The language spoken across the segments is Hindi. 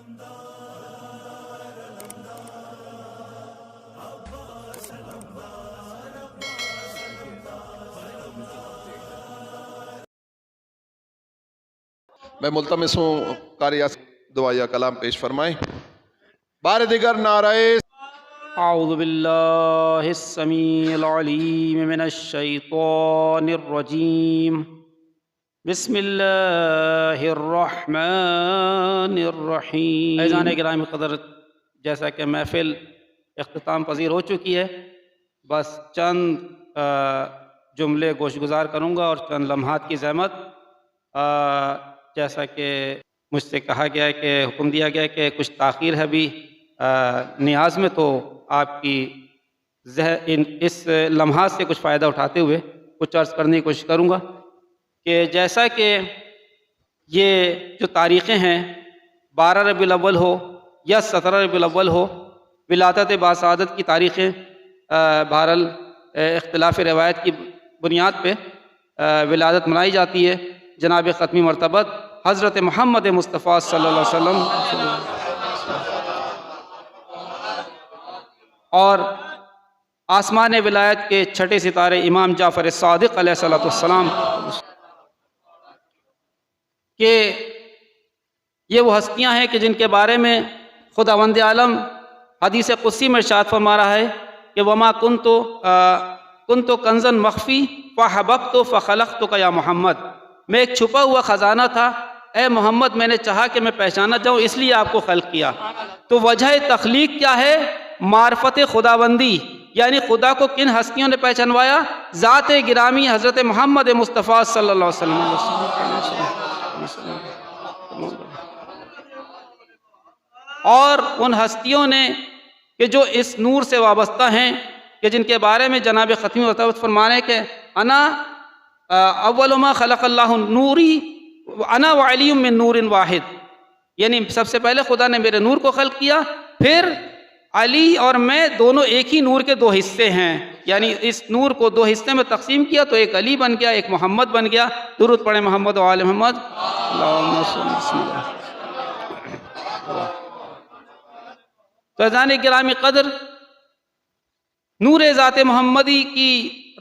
मैं मुल्तमिस हूँ कारी दुआया कलाम पेश फरमाएं। बार दिगर नाराए अऊज़ु बिल्लाहिस समीइल अलीम मिनश शैतानिर रजीम बिस्मिल्लाहिर रहमानिर रहीम। ऐज़ान गिराम क़दर, जैसा कि महफ़िल इख्तिताम पज़ीर हो चुकी है, बस चंद जुमले गोशगुजार करूँगा और चंद लम्हात की ज़हमत। जैसा कि मुझसे कहा गया है कि हुक्म दिया गया है कि कुछ ताख़ीर है अभी नियाज़ में, तो आपकी इस लम्हात से कुछ फ़ायदा उठाते हुए कुछ अर्ज़ करने की कोशिश करूँगा कि जैसा कि ये जो तारीख़ें हैं, 12 रबीउल अव्वल हो या 17 रबीउल अव्वल हो, विलादत बासआदत की तारीख़ें बहरहाल इख्तिलाफ़ रिवायत की बुनियाद पे विलादत मनाई जाती है जनाब ख़त्मी मरतबत हज़रत मोहम्मद मुस्तफ़ा सल्लल्लाहु अलैहि वसल्लम, और आसमान विलायत के छठे सितारे इमाम जाफ़र सादिक़ अलैहिस्सलाम के ये वो हस्तियाँ हैं कि जिनके बारे में खुदावंद आलम हदीस कुदसी में इरशाद फरमा रहा है कि वमा कुन्तो कंज़न मख्फ़ी फ़हबब्तु फ़ख़लक़तु का या मोहम्मद, मैं एक छुपा हुआ ख़जाना था, ए मोहम्मद मैंने चाहा कि मैं पहचाना जाऊँ, इसलिए आपको खल्क़ किया। तो वजह तख्लीक़ क्या है? मार्फत खुदाबंदी, यानी खुदा को किन हस्तियों ने पहचानवाया? ज़ात गिरामी हज़रत मोहम्मद मुस्तफ़ा सल्लल्लाहु अलैहि वसल्लम, और उन हस्तियों ने कि जो इस नूर से वाबस्ता हैं, कि जिनके बारे में जनाब ख़त्मी वतबत फरमाने के अना अव्वल मा खलक़ल्लाहु नूरी अना व अली मिन नूरिन वाहिद, यानी सबसे पहले खुदा ने मेरे नूर को खल्क़ किया, फिर अली और मैं दोनों एक ही नूर के दो हिस्से हैं, यानी इस नूर को दो हिस्से में तकसीम किया तो एक अली बन गया, एक मोहम्मद बन गया। दुरूद पढ़े मोहम्मद व आले मोहम्मद। तो अज़ान गिरामी क़द्र, नूर ज़ात मोहम्मदी की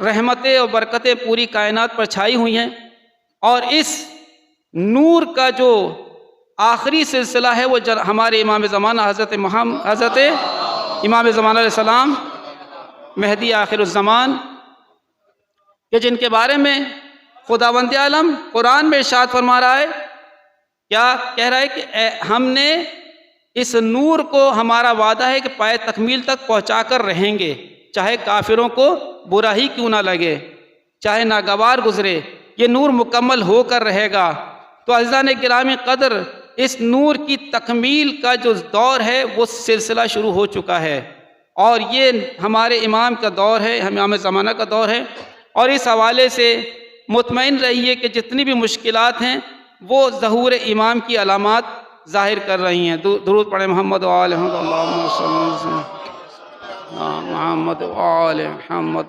रहमतें और बरकतें पूरी कायनात पर छाई हुई हैं, और इस नूर का जो आखिरी सिलसिला है वो हमारे इमाम ज़माना हज़रत इमाम ज़माना अलैहिस्सलाम महदी आखिरुज़्ज़मान, के जिनके बारे में खुदावंद आलम कुरान में इरशाद फरमा रहा है, क्या कह रहा है कि हमने इस नूर को, हमारा वादा है कि पाए तकमील तक पहुँचा कर रहेंगे, चाहे काफिरों को बुरा ही क्यों ना लगे, चाहे नागवार गुजरे, ये नूर मुकम्मल होकर रहेगा। तो अज़ीज़ान गिरामी क़द्र, इस नूर की तकमील का जो दौर है वो सिलसिला शुरू हो चुका है, और ये हमारे इमाम का दौर है, इमाम ज़माना का दौर है। और इस हवाले से मुतमईन रहिए कि जितनी भी मुश्किलात हैं वो ज़हूर इमाम की अलामात ज़ाहिर कर रही हैं। दुरूद पढ़े मोहम्मद व आले मोहम्मद।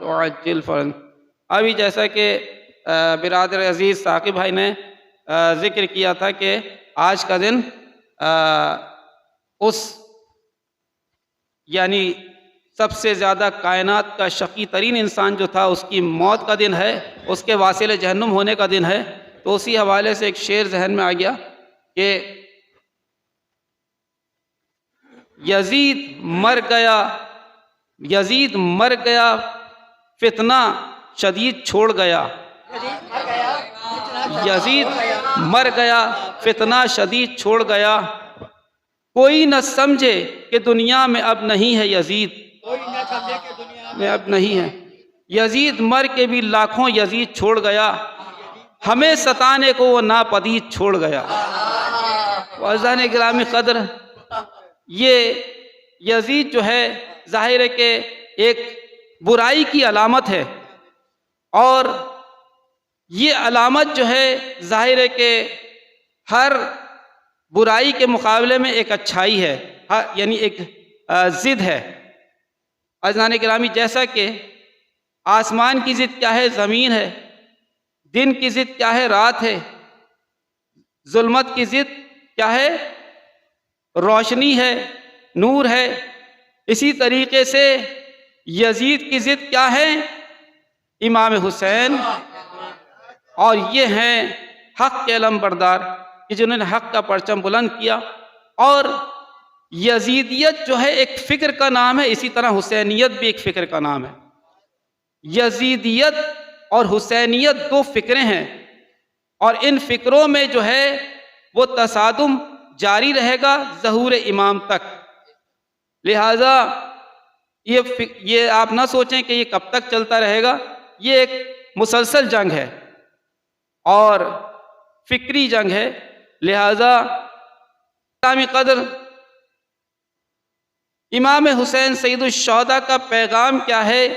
अभी जैसा कि बिरादर अज़ीज़ साकिब भाई ने ज़िक्र किया था कि आज का दिन उस यानी सबसे ज़्यादा कायनात का शकी तरीन इंसान जो था उसकी मौत का दिन है, उसके वासिले जहन्नुम होने का दिन है। तो उसी हवाले से एक शेर जहन में आ गया कि यजीद मर गया फितना शदीद छोड़ गया, यजीद मर गया फितना शदीद छोड़ गया, कोई न समझे कि दुनिया में अब नहीं है यजीद, में अब नहीं है यजीद, मर के भी लाखों यजीद छोड़ गया, हमें सताने को वो नापदीद छोड़ गया। अज़ान गिरामी क़द्र, ये यजीद जो है ज़ाहिर है कि एक बुराई की अलामत है, और ये अलामत जो है ज़ाहिर है कि हर बुराई के मुकाबले में एक अच्छाई है, यानी एक ज़िद है। अज़ान गिरामी, जैसा कि आसमान की ज़िद क्या है? ज़मीन है। दिन की ज़िद क्या है? रात है। जुल्मत की ज़िद क्या है? रोशनी है, नूर है। इसी तरीके से यजीद की ज़िद क्या है? इमाम हुसैन। और ये हैं हक़ के अलमबरदार कि जिन्होंने हक़ का परचम बुलंद किया। और यजीदियत जो है एक फ़िक्र का नाम है, इसी तरह हुसैनियत भी एक फ़िक्र का नाम है। यजीदियत और हुसैनियत दो फ़िक्रें हैं, और इन फ़िक्रों में जो है वो तसादुम जारी रहेगा ज़हूर इमाम तक। लिहाजा ये आप ना सोचें कि ये कब तक चलता रहेगा। ये एक मुसलसल जंग है और फ़िक्री जंग है। लिहाजा इस्लामी कदर इमाम हुसैन सैयदुश्शुहदा का पैगाम क्या है,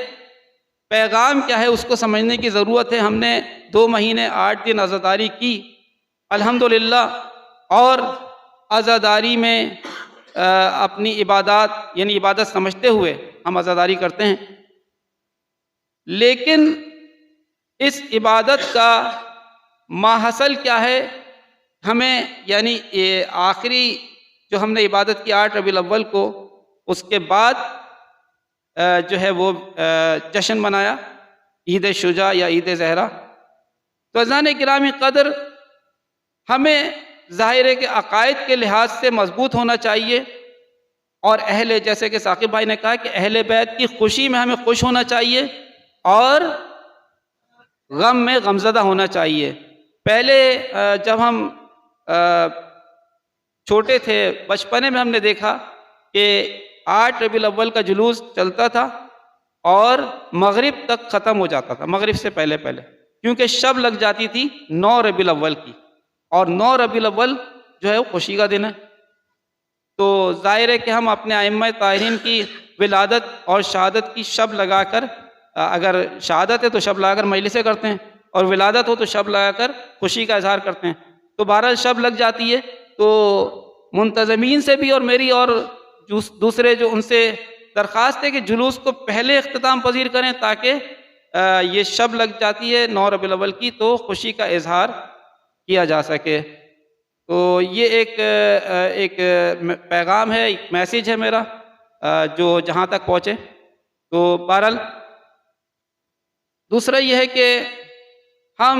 पैगाम क्या है, उसको समझने की ज़रूरत है। हमने 2 महीने 8 दिन अज़ादारी की अल्हम्दुलिल्लाह, और अज़ादारी में अपनी इबादत यानी इबादत समझते हुए हम अज़ादारी करते हैं। लेकिन इस इबादत का माहसल क्या है? हमें यानी ये आखिरी जो हमने इबादत की 8 रबीउल अव्वल को, उसके बाद जो है वो जश्न मनाया, ईद शुजा या ईद ज़हरा। तो अज़ान किरामी कदर हमें ज़ाहिर है कि अक़ायद के लिहाज से मजबूत होना चाहिए, और अहले, जैसे कि साकिब भाई ने कहा कि अहले बैत की खुशी में हमें खुश होना चाहिए और गम में गमज़दा होना चाहिए। पहले जब हम छोटे थे, बचपने में हमने देखा कि 8 रबीउल अव्वल का जुलूस चलता था और मगरिब तक ख़त्म हो जाता था, मगरिब से पहले पहले, क्योंकि शब लग जाती थी 9 रबीउल अव्वल की, और 9 रबीउल अव्वल जो है वो खुशी का दिन है। तो ज़ाहिर है कि हम अपने आइम्मा ताहिरीन की विलादत और शहादत की शब लगाकर, अगर शहादत है तो शब लगाकर मजलिसें करते हैं, और विलादत हो तो शब लगाकर खुशी का इजहार करते हैं। तो बहरहाल शब लग जाती है, तो मुंतज़मीन से भी और मेरी और दूसरे जो उनसे दरख्वास्त है कि जुलूस को पहले इख्तिताम पजीर करें, ताकि ये शब लग जाती है 9 रबीउल अव्वल की, तो खुशी का इजहार किया जा सके। तो ये एक पैगाम है, एक मैसेज है मेरा, जो जहाँ तक पहुँचे। तो बहरहाल दूसरा ये है कि हम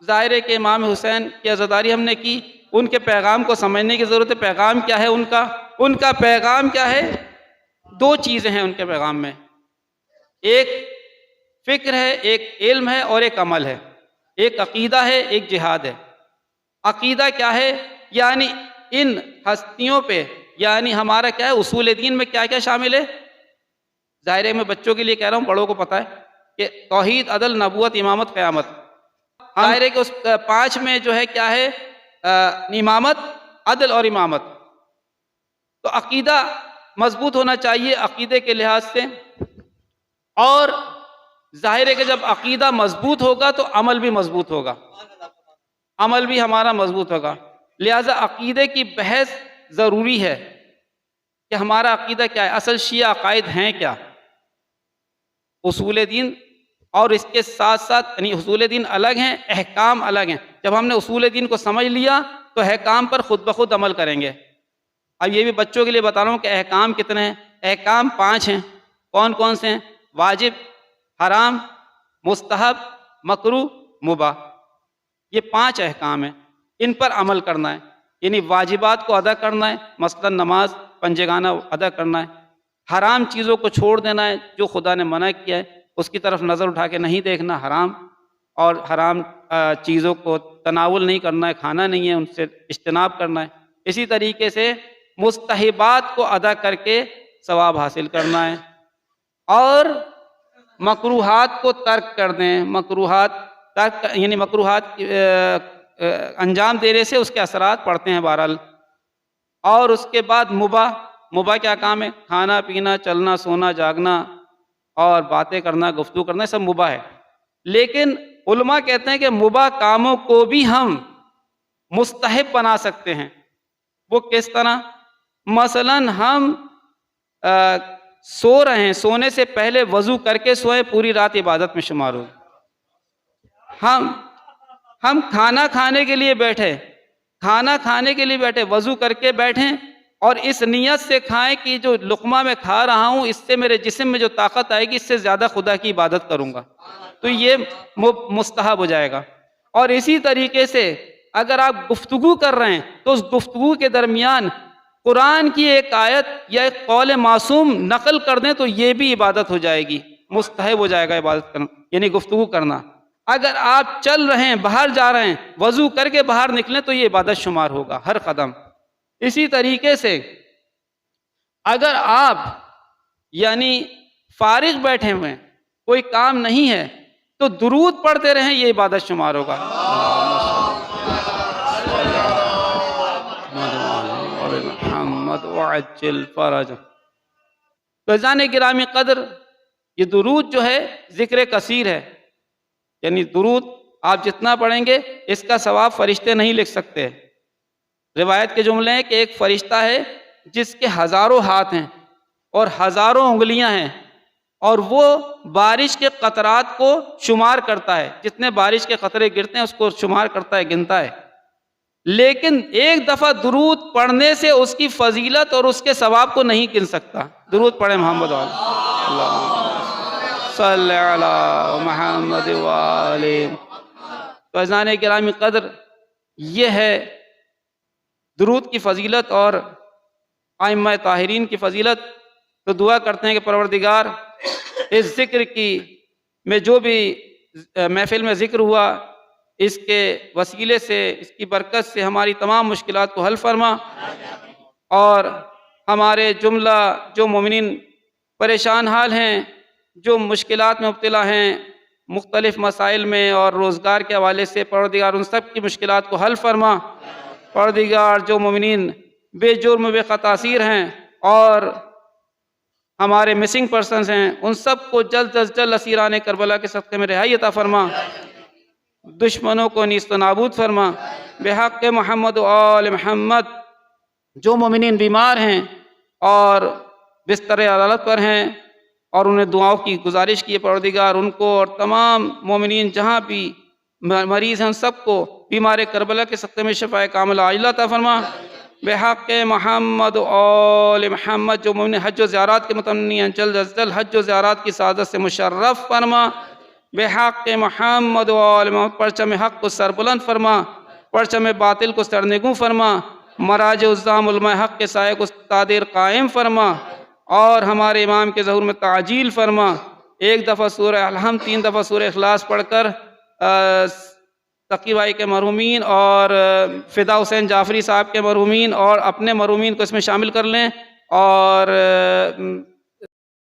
ज़ाहिर है कि इमाम हुसैन की अज़ादारी हमने की, उनके पैगाम को समझने की ज़रूरत है। पैगाम क्या है उनका पैगाम क्या है? 2 चीज़ें हैं उनके पैगाम में, एक फ़िक्र है, एक इल्म है और एक अमल है। एक अक़ीदा है, एक जिहाद है। अक़ीदा क्या है? यानी इन हस्तियों पे, यानी हमारा क्या है, उसूल दीन में क्या क्या शामिल है। ज़ाहिर है मैं बच्चों के लिए कह रहा हूँ, बड़ों को पता है कि तौहीद, अदल, नबूवत, इमामत, क़यामत। ज़ाहिर है कि उस 5 में जो है क्या है, इमामत, अदल और इमामत। तो अक़ीदा मजबूत होना चाहिए अक़ीदे के लिहाज से, और ज़ाहिर है कि जब अक़ीदा मजबूत होगा तो अमल भी मजबूत होगा, अमल भी हमारा मजबूत होगा। लिहाजा अक़ीदे की बहस ज़रूरी है कि हमारा अक़ीदा क्या है, असल शिया अक़ायद हैं क्या, उसूल दीन, और इसके साथ साथ यानी उसूल दीन अलग हैं, अहकाम अलग हैं। जब हमने उसूल दीन को समझ लिया तो अहकाम पर खुद ब खुद अमल करेंगे। अब ये भी बच्चों के लिए बता रहा हूँ कि अहकाम कितने हैं। अहकाम 5 हैं। कौन कौन से हैं? वाजिब, हराम, मुस्तहब, मकरूह, मुबाह। ये 5 अहकाम हैं, इन पर अमल करना है, यानी वाजिबात को अदा करना है, मसलन नमाज पंजगाना अदा करना है। हराम चीज़ों को छोड़ देना है, जो खुदा ने मना किया है उसकी तरफ नज़र उठा के नहीं देखना, हराम, और हराम चीज़ों को तनावुल नहीं करना है, खाना नहीं है, उनसे इज्तनाब करना है। इसी तरीके से मुस्तहिबात को अदा करके सवाब हासिल करना है, और मकरूहात को तर्क कर दें। मकरूहात तर्क यानी मकरूहात अंजाम देने से उसके असरात पड़ते हैं बहरहाल। और उसके बाद मुबाह क्या काम है? खाना पीना, चलना सोना, जागना और बातें करना, गुफ्तगू करना, सब मुबाह है। लेकिन उलमा कहते हैं कि मुबाह कामों को भी हम मुस्तहब बना सकते हैं। वो किस तरह? मसलन हम सो रहे हैं, सोने से पहले वज़ू करके सोए, पूरी रात इबादत में शुमार हो। हम खाना खाने के लिए बैठे, वज़ू करके बैठें, और इस नीयत से खाएं कि जो लुक़मा मैं खा रहा हूँ इससे मेरे जिस्म में जो ताकत आएगी इससे ज़्यादा खुदा की इबादत करूँगा, तो ये मुस्तहब हो जाएगा। और इसी तरीके से अगर आप गुफ्तगू कर रहे हैं तो उस गुफ्तगू के दरमियान कुरान की एक आयत या एक कौल मासूम नकल कर दें तो ये भी इबादत हो जाएगी, मुस्तहब हो जाएगा इबादत करना, यानी गुफ्तगू करना। अगर आप चल रहे हैं, बाहर जा रहे हैं, वज़ू करके बाहर निकलें तो ये इबादत शुमार होगा हर कदम। इसी तरीके से अगर आप यानी फारिग बैठे हुए हैं, कोई काम नहीं है, तो दुरूद पढ़ते रहें, ये इबादत शुमार होगा। फ़ैज़ान गिरामी क़द्र, ये दुरूद जो है ज़िक्र कसीर है, यानी दुरूद आप जितना पढ़ेंगे इसका सवाब फरिश्ते नहीं लिख सकते। रिवायत के जुमले हैं कि एक फरिश्ता है जिसके हज़ारों हाथ हैं और हज़ारों उंगलियां हैं, और वो बारिश के कतरात को शुमार करता है, जितने बारिश के कतरे गिरते हैं उसको शुमार करता है, गिनता है। लेकिन एक दफ़ा दुरूद पढ़ने से उसकी फजीलत और उसके सवाब को नहीं गिन सकता। दुरूद पढ़े मोहम्मद मोहम्मद वाले। फ़ैज़ान गिरामी क़द्र, ये है दुरूद की फजीलत और आइम्मा ताहिरीन की फजीलत। तो दुआ करते हैं कि परवरदिगार इस ज़िक्र की में जो भी महफ़िल में ज़िक्र हुआ, इसके वसीले से, इसकी बरकत से हमारी तमाम मुश्किलात को हल फरमा, और हमारे जुमला जो मोमिनीन परेशान हाल हैं, जो मुश्किलात में मुब्तला हैं मुख्तलिफ़ मसाइल में और रोज़गार के हवाले से, परवरदिगार उन सब की मुश्किलात को हल फरमा। परवरदिगार जो मोमिनीन बेजुर्म बेख़तासीर हैं और हमारे मिसिंग पर्सनस हैं, उन सब को जल्द अज जल्द असीरान करबला के सदक़े में रिहाई अता फरमा, दुश्मनों को नीस्त नाबूद फरमा। बेहक़ मोहम्मद व आल मोहम्मद, जो मोमिनीन बीमार हैं और बिस्तर अदालत पर हैं और उन्हें दुआओं की गुजारिश की है, परवरदिगार उनको और तमाम मोमिनीन जहाँ भी मरीज़ हैं उन सबको बीमार करबला के सदक़े में शफ़ाए कामिला आजिला अता फरमा। बेहक़ मोहम्मद आल मोहम्मद, जो मोमिन हज व ज़ियारत के मुतमन्नी हैं, जल्द अज़ जल्द हज व ज़ियारत की सादत से मुशर्रफ फरमा। बेहक़ मोहम्मद आल मोहम्मद, परचम हक़ को सरबुलंद फरमा, परचम बातिल को सरनिगूं फरमा, मराज उज़्ज़ाम उलमा हक़ के साये को तादिर कायम फरमा, और हमारे इमाम के ज़हूर में ताजील फरमा। एक दफ़ा सूरह अलहम्द, 3 दफ़ा सूरह इखलास पढ़कर तकी भाई के मरहूमीन और फ़िदा हुसैन जाफ़री साहब के मरहूमीन और अपने मरहूमीन को इसमें शामिल कर लें, और